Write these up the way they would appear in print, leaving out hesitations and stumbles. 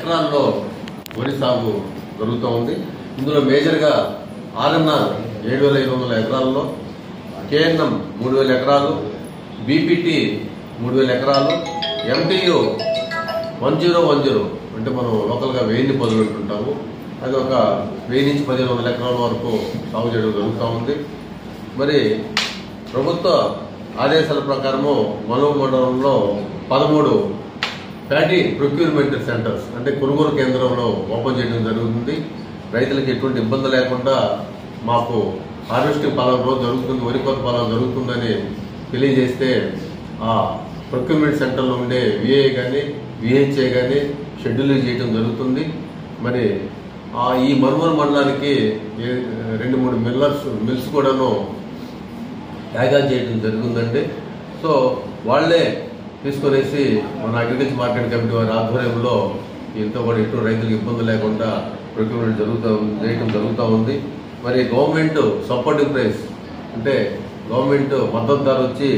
ఎకరాల్లో వరి సాగు జరుగుతూ ఉంది. ఇందులో మేజర్గా ఆర్ఎన్ఆర్ 7,500 ఎకరాల్లో, కేఎన్ఎం 3,000 ఎకరాలు, బీపీటీ 3,000 ఎకరాలు, ఎంటీయు 1010 అంటే మనం లోకల్గా 1000 పొదులు అంటుంటాము, అది ఒక 1000 నుంచి 1,500 ఎకరాల వరకు సాగు చేయడం జరుగుతూ ఉంది. మరి ప్రభుత్వ ఆదేశాల ప్రకారము మనుగు మండలంలో 13 ప్యాడీ ప్రొక్యూర్మెంట్ సెంటర్స్ అంటే కొనుగోలు కేంద్రంలో ఓపెన్ చేయడం జరుగుతుంది. రైతులకు ఎటువంటి ఇబ్బంది లేకుండా మాకు హార్వెస్టింగ్ పలానా రోజు జరుగుతుంది, వరి కోత పలానా జరుగుతుందని తెలియజేస్తే ఆ ప్రొక్యూర్మెంట్ సెంటర్లో ఉండే విఏ కానీ విహెచ్ఏ కానీ షెడ్యూల్ చేయడం జరుగుతుంది. మరి ఈ మనుగోలు మండలానికి 2-3 మిల్స్ కూడాను త్యాగాలు చేయడం జరుగుతుందండి. సో వాళ్లే తీసుకునేసి మన అగ్రికల్చర్ మార్కెట్ కమిటీ వారి ఆధ్వర్యంలో ఇంతో కూడా ఎటువంటి రైతులకు ఇబ్బంది లేకుండా ప్రొక్యూర్మెంట్ చేయడం జరుగుతూ ఉంది. మరి గవర్నమెంట్ సపోర్టింగ్ ప్రైస్ అంటే గవర్నమెంట్ మద్దతు ధర వచ్చి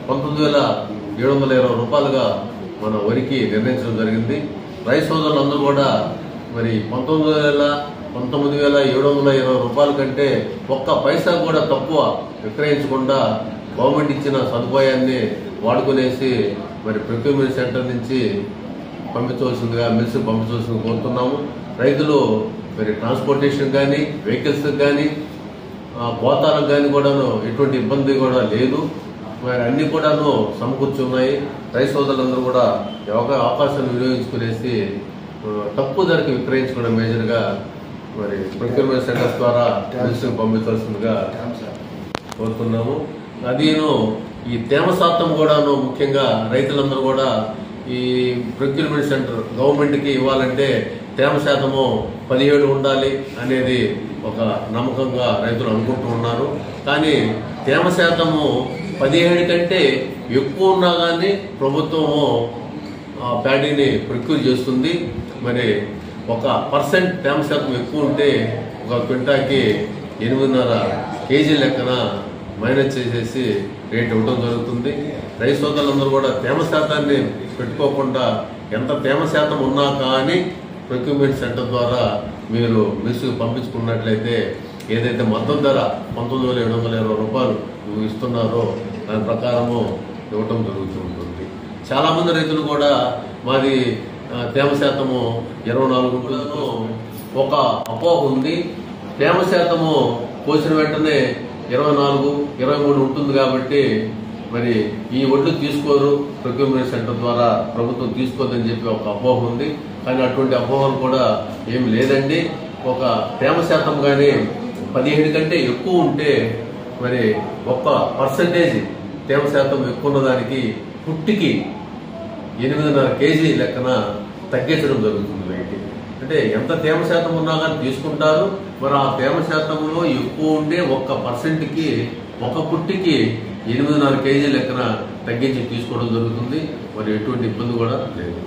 19,720 రూపాయలుగా మన వరికి నిర్ణయించడం జరిగింది. రైతు సోదరులందరూ కూడా మరి 19,720 రూపాయల కంటే ఒక్క పైసా కూడా తక్కువ విక్రయించకుండా గవర్నమెంట్ ఇచ్చిన సదుపాయాన్ని వాడుకునేసి మరి ప్రొక్యూర్మెంట్ సెంటర్ నుంచి పంపించవలసిందిగా మిల్స్ పంపించవలసింది కోరుతున్నాము. రైతులు మరి ట్రాన్స్పోర్టేషన్ కానీ వెహికల్స్ కానీ పోతాలకు కానీ కూడాను ఎటువంటి ఇబ్బంది కూడా లేదు. మరి అన్ని కూడాను సమకూర్చున్నాయి. రైతు సోదరులందరూ కూడా అవకాశాన్ని వినియోగించుకునేసి తక్కువ ధరకు విక్రయించుకోవడం మేజర్గా మరి ప్రొక్యూర్మెంట్ సెంటర్స్ ద్వారా మిల్స్ పంపించాల్సిందిగా కోరుతున్నాము. అదీను ఈ తేమ శాతం కూడాను ముఖ్యంగా రైతులందరూ కూడా ఈ ప్రొక్యూర్మెంట్ సెంటర్ గవర్నమెంట్కి ఇవ్వాలంటే తేమ శాతము 17 ఉండాలి అనేది ఒక నమ్మకంగా రైతులు అనుకుంటూ ఉన్నారు. కానీ తేమ శాతము 17 కంటే ఎక్కువ ఉన్నా కానీ ప్రభుత్వము ప్యాడీని ప్రొక్యూర్ చేస్తుంది. మరి 1% తేమ శాతం ఎక్కువ ఉంటే ఒక క్వింటాకి 8.5 కేజీ లెక్కన మైనస్ చేసేసి రేట్ ఇవ్వడం జరుగుతుంది. రైతు సోదరులందరూ కూడా తేమ శాతాన్ని పెట్టుకోకుండా ఎంత తేమ శాతం ఉన్నా కానీ ప్రొక్యూర్మెంట్ సెంటర్ ద్వారా మీరు మిల్స్ పంపించుకున్నట్లయితే ఏదైతే మద్దతు ధర 19,720 రూపాయలు ఇస్తున్నారో దాని ప్రకారము ఇవ్వటం జరుగుతూ ఉంటుంది. చాలామంది రైతులు కూడా మాది తేమ శాతము 24 ఉంటుందో ఒక అపోహ ఉంది. తేమ శాతము కోసిన వెంటనే 24, 23 ఉంటుంది కాబట్టి మరి ఈ ఒడ్లు తీసుకోరు, ప్రొక్యూర్మెంట్ సెంటర్ ద్వారా ప్రభుత్వం తీసుకోదని చెప్పి ఒక అపోహ ఉంది. కానీ అటువంటి అపోహలు కూడా ఏమి లేదండి. ఒక తేమ శాతం కానీ 17 కంటే ఎక్కువ ఉంటే మరి 1% తేమ శాతం ఎక్కువ ఉన్నదానికి పుట్టికి 8.5 కేజీ లెక్కన తగ్గించడం జరుగుతుంది వెయిట్. అంటే ఎంత తేమ శాతం ఉన్నా కానీ తీసుకుంటారు. మరి ఆ తేమ శాతంలో ఎక్కువ ఉండే 1%కి ఒక పుట్టికి 8.5 కేజీ లెక్కన తగ్గించి తీసుకోవడం జరుగుతుంది. మరి ఎటువంటి ఇబ్బంది కూడా లేదు.